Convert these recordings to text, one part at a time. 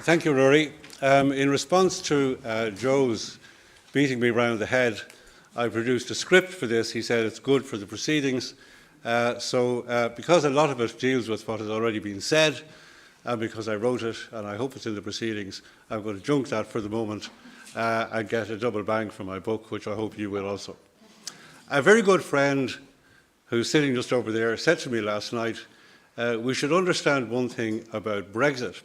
Thank you, Rory. In response to Joe's beating me round the head, I produced a script for this. He said it's good for the proceedings. Because a lot of it deals with what has already been said, and because I wrote it, and I hope it's in the proceedings, I'm going to junk that for the moment and get a double bang for my book, which I hope you will also. A very good friend who's sitting just over there said to me last night, we should understand one thing about Brexit,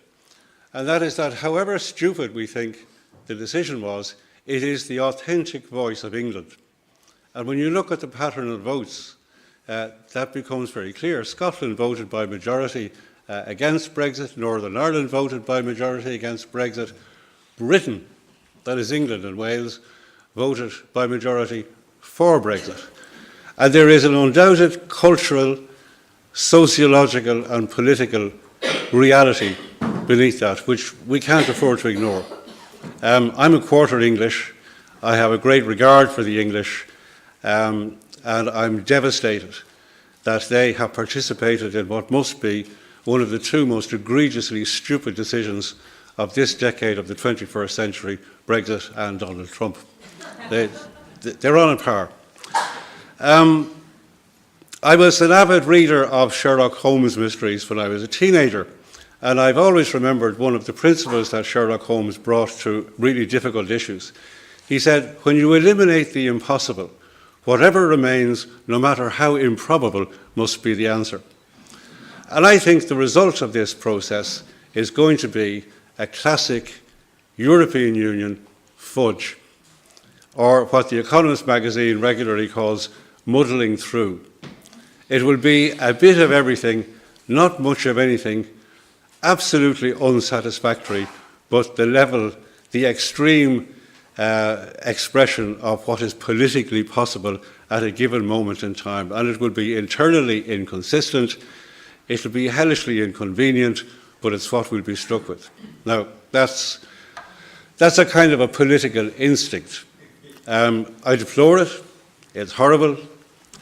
and that is that however stupid we think the decision was, it is the authentic voice of England. And when you look at the pattern of votes, that becomes very clear. Scotland voted by majority against Brexit. Northern Ireland voted by majority against Brexit. Britain, that is England and Wales, voted by majority for Brexit. And there is an undoubted cultural, sociological and political reality beneath that, which we can't afford to ignore. I'm a quarter English. I have a great regard for the English. And I'm devastated that they have participated in what must be one of the two most egregiously stupid decisions of this decade of the 21st century, Brexit and Donald Trump. They're on a par. I was an avid reader of Sherlock Holmes mysteries when I was a teenager, and I've always remembered one of the principles that Sherlock Holmes brought to really difficult issues. He said, when you eliminate the impossible, whatever remains, no matter how improbable, must be the answer. And I think the result of this process is going to be a classic European Union fudge, or what The Economist magazine regularly calls muddling through. It will be a bit of everything, not much of anything, absolutely unsatisfactory, but the extreme expression of what is politically possible at a given moment in time. And it will be internally inconsistent, it will be hellishly inconvenient, but it's what we'll be struck with. Now, that's a kind of a political instinct. I deplore it, it's horrible.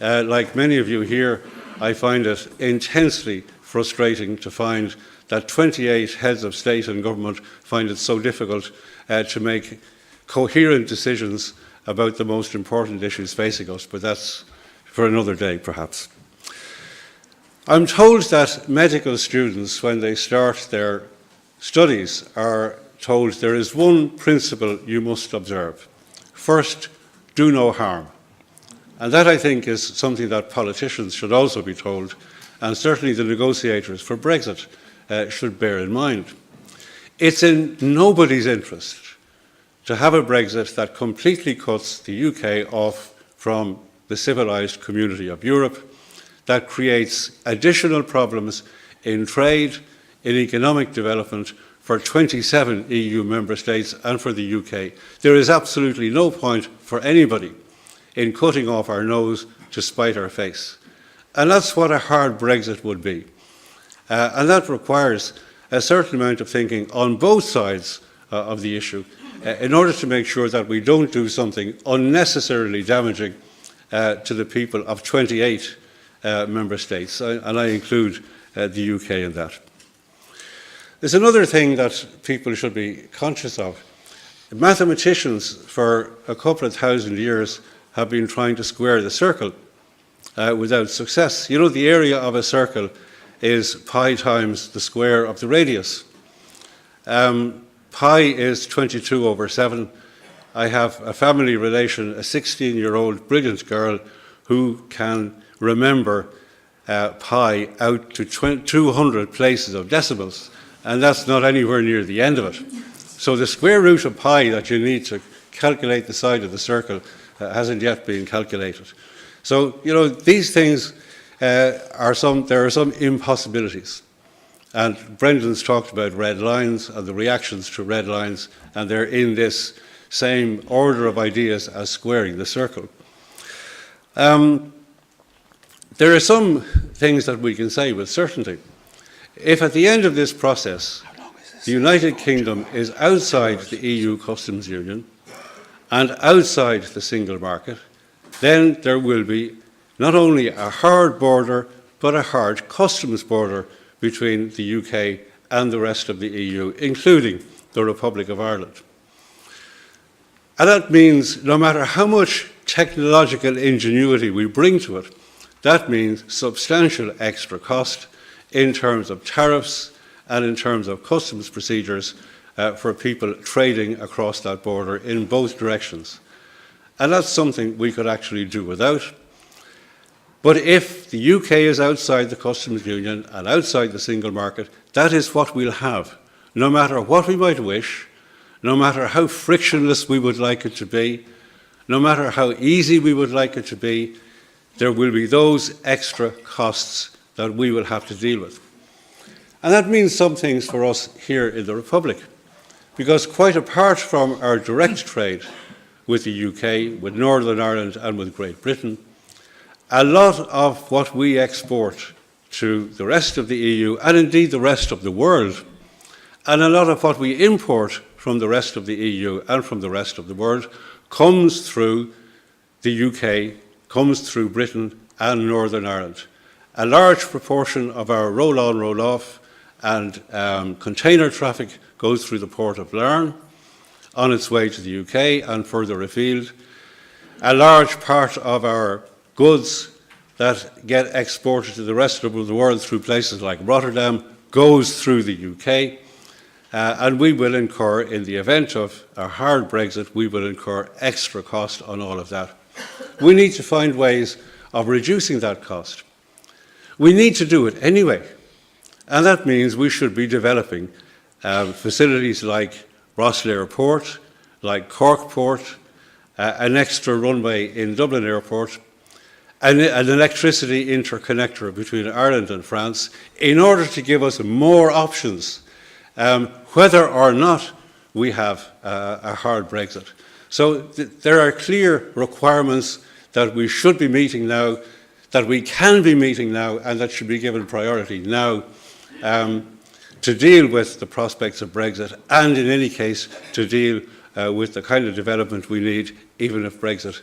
Like many of you here, I find it intensely frustrating to find that 28 heads of state and government find it so difficult to make coherent decisions about the most important issues facing us, but that's for another day, perhaps. I'm told that medical students, when they start their studies, are told there is one principle you must observe. First, do no harm. And that, I think, is something that politicians should also be told, and certainly the negotiators for Brexit should bear in mind. It's in nobody's interest to have a Brexit that completely cuts the UK off from the civilised community of Europe, that creates additional problems in trade, in economic development for 27 EU member states and for the UK. There is absolutely no point for anybody in cutting off our nose to spite our face. And that's what a hard Brexit would be. And that requires a certain amount of thinking on both sides of the issue in order to make sure that we don't do something unnecessarily damaging to the people of 28 member states, and I include the UK in that. There's another thing that people should be conscious of. Mathematicians for a couple of thousand years have been trying to square the circle without success. You know, the area of a circle is pi times the square of the radius. Pi is 22 over 7. I have a family relation, a 16-year-old brilliant girl who can remember pi out to 200 places of decimals, and that's not anywhere near the end of it. So the square root of pi that you need to calculate the side of the circle hasn't yet been calculated. So, you know, these things there are some impossibilities. And Brendan's talked about red lines and the reactions to red lines, and they're in this same order of ideas as squaring the circle. There are some things that we can say with certainty. If at the end of this process, the United Kingdom is outside the EU customs union and outside the single market, then there will be not only a hard border, but a hard customs border between the UK and the rest of the EU, including the Republic of Ireland. And that means no matter how much technological ingenuity we bring to it, that means substantial extra cost in terms of tariffs and in terms of customs procedures for people trading across that border in both directions. And that's something we could actually do without. But if the UK is outside the customs union and outside the single market, that is what we'll have. No matter what we might wish, no matter how frictionless we would like it to be, no matter how easy we would like it to be, there will be those extra costs that we will have to deal with. And that means some things for us here in the Republic, because quite apart from our direct trade with the UK, with Northern Ireland and with Great Britain, a lot of what we export to the rest of the EU, and indeed the rest of the world, and a lot of what we import from the rest of the EU and from the rest of the world comes through the UK, comes through Britain and Northern Ireland. A large proportion of our roll-on, roll-off and container traffic goes through the port of Larne on its way to the UK and further afield. A large part of our goods that get exported to the rest of the world through places like Rotterdam goes through the UK. And we will incur, in the event of a hard Brexit, we will incur extra cost on all of that. We need to find ways of reducing that cost. We need to do it anyway. And that means we should be developing facilities like Rosslare Port, like Cork Port, an extra runway in Dublin Airport, and an electricity interconnector between Ireland and France in order to give us more options whether or not we have a hard Brexit. So there are clear requirements that we should be meeting now, that we can be meeting now, and that should be given priority now to deal with the prospects of Brexit, and in any case to deal with the kind of development we need, even if Brexit,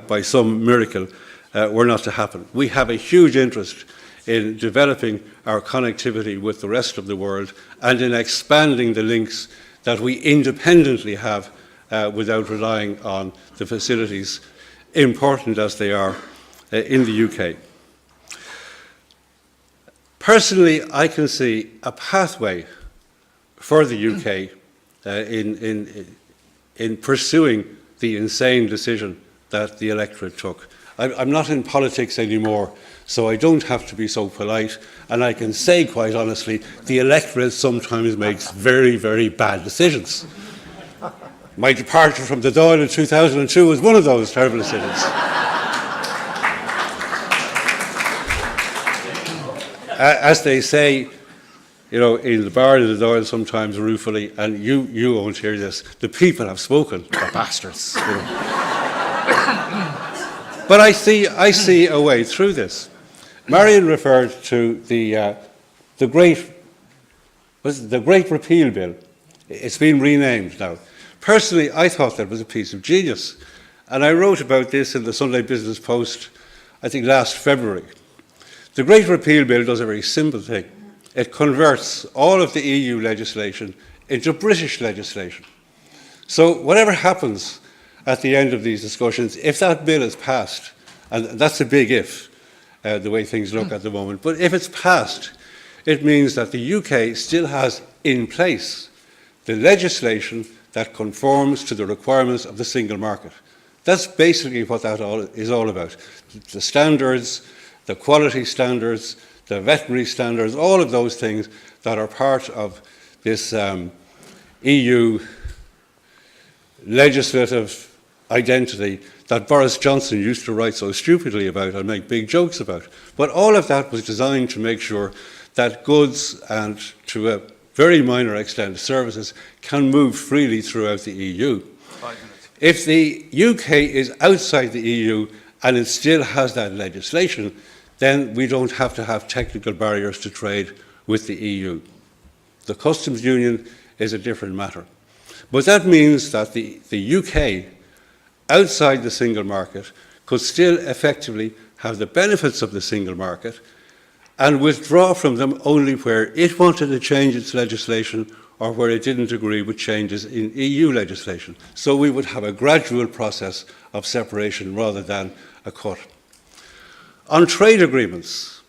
by some miracle, were not to happen. We have a huge interest in developing our connectivity with the rest of the world and in expanding the links that we independently have without relying on the facilities, important as they are, in the UK. Personally, I can see a pathway for the UK in pursuing the insane decision that the electorate took. I'm not in politics anymore, so I don't have to be so polite, and I can say quite honestly, the electorate sometimes makes very, very bad decisions. My departure from the Dáil in 2002 was one of those terrible decisions. As they say, you know, in the bar in the Dáil sometimes ruefully, and you won't hear this, the people have spoken, the bastards. You know. But I see a way through this. Marion referred to the Great Repeal Bill. It's been renamed now. Personally, I thought that was a piece of genius. And I wrote about this in the Sunday Business Post, I think last February. The Great Repeal Bill does a very simple thing. It converts all of the EU legislation into British legislation. So whatever happens at the end of these discussions, if that bill is passed, and that's a big if, the way things look at the moment, but if it's passed, it means that the UK still has in place the legislation that conforms to the requirements of the single market. That's basically what that is all about. The standards, the quality standards, the veterinary standards, all of those things that are part of this EU legislative identity that Boris Johnson used to write so stupidly about and make big jokes about. But all of that was designed to make sure that goods and, to a very minor extent, services can move freely throughout the EU. If the UK is outside the EU and it still has that legislation, then we don't have to have technical barriers to trade with the EU. The customs union is a different matter. But that means that the UK, outside the single market, could still effectively have the benefits of the single market and withdraw from them only where it wanted to change its legislation or where it didn't agree with changes in EU legislation. So we would have a gradual process of separation rather than a cut. On trade agreements,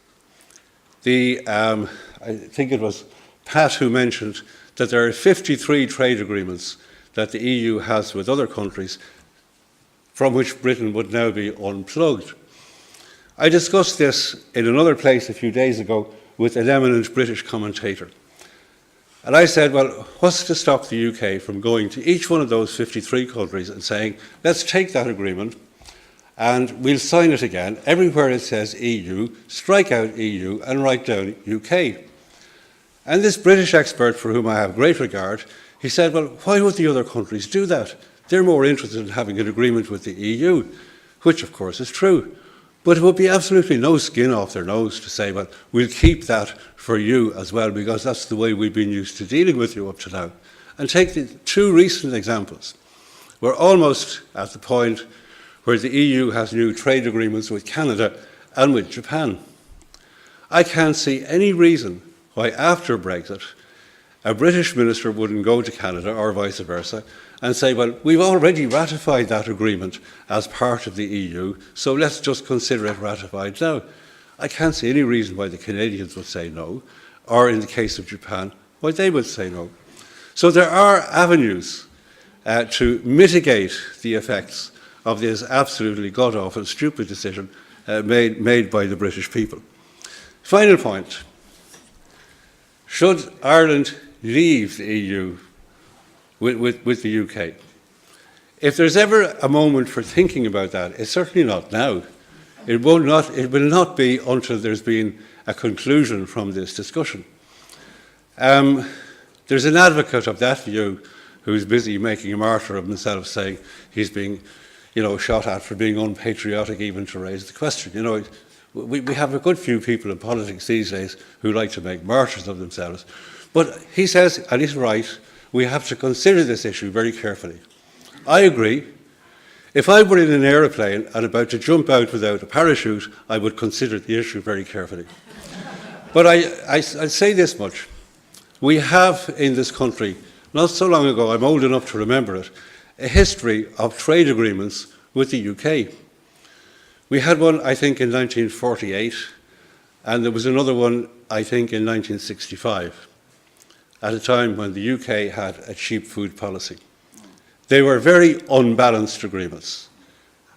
I think it was Pat who mentioned that there are 53 trade agreements that the EU has with other countries from which Britain would now be unplugged. I discussed this in another place a few days ago with an eminent British commentator. And I said, well, what's to stop the UK from going to each one of those 53 countries and saying, let's take that agreement and we'll sign it again. Everywhere it says EU, strike out EU and write down UK. And this British expert, for whom I have great regard, he said, well, why would the other countries do that? They're more interested in having an agreement with the EU, which of course is true. But it would be absolutely no skin off their nose to say, well, we'll keep that for you as well, because that's the way we've been used to dealing with you up to now. And take the two recent examples. We're almost at the point where the EU has new trade agreements with Canada and with Japan. I can't see any reason why after Brexit a British minister wouldn't go to Canada or vice versa and say, well, we've already ratified that agreement as part of the EU, so let's just consider it ratified now. I can't see any reason why the Canadians would say no, or in the case of Japan, why they would say no. So there are avenues to mitigate the effects of this absolutely god-awful, stupid decision made by the British people. Final point. Should Ireland leave the EU with the UK? If there's ever a moment for thinking about that, it's certainly not now. It will not be until there's been a conclusion from this discussion. There's an advocate of that view who's busy making a martyr of himself, saying he's being, shot at for being unpatriotic even to raise the question. We have a good few people in politics these days who like to make martyrs of themselves. But he says, and he's right, we have to consider this issue very carefully. I agree. If I were in an aeroplane and about to jump out without a parachute, I would consider the issue very carefully. But I say this much. We have in this country, not so long ago, I'm old enough to remember it, a history of trade agreements with the UK. We had one, I think, in 1948, and there was another one, I think, in 1965, at a time when the UK had a cheap food policy. They were very unbalanced agreements.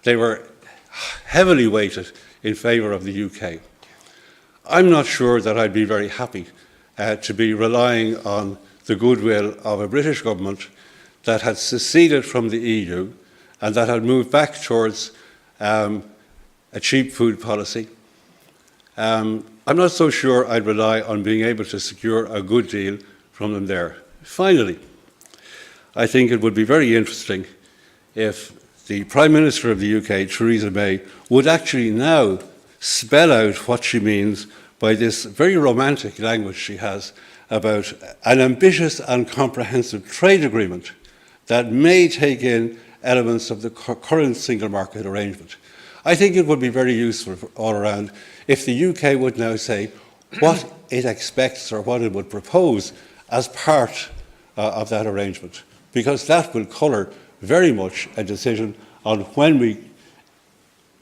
They were heavily weighted in favour of the UK. I'm not sure that I'd be very happy to be relying on the goodwill of a British government that had seceded from the EU and that had moved back towards a cheap food policy. I'm not so sure I'd rely on being able to secure a good deal from them there. Finally, I think it would be very interesting if the Prime Minister of the UK, Theresa May, would actually now spell out what she means by this very romantic language she has about an ambitious and comprehensive trade agreement that may take in elements of the current single market arrangement. I think it would be very useful all around if the UK would now say what it expects or what it would propose as part of that arrangement, because that will colour very much a decision on when we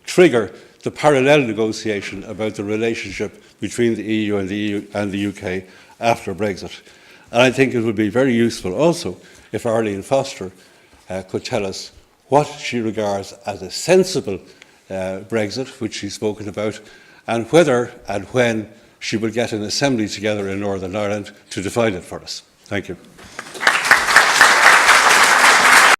trigger the parallel negotiation about the relationship between the EU and the UK after Brexit. And I think it would be very useful also if Arlene Foster could tell us what she regards as a sensible Brexit, which she's spoken about, and whether and when she will get an assembly together in Northern Ireland to define it for us. Thank you.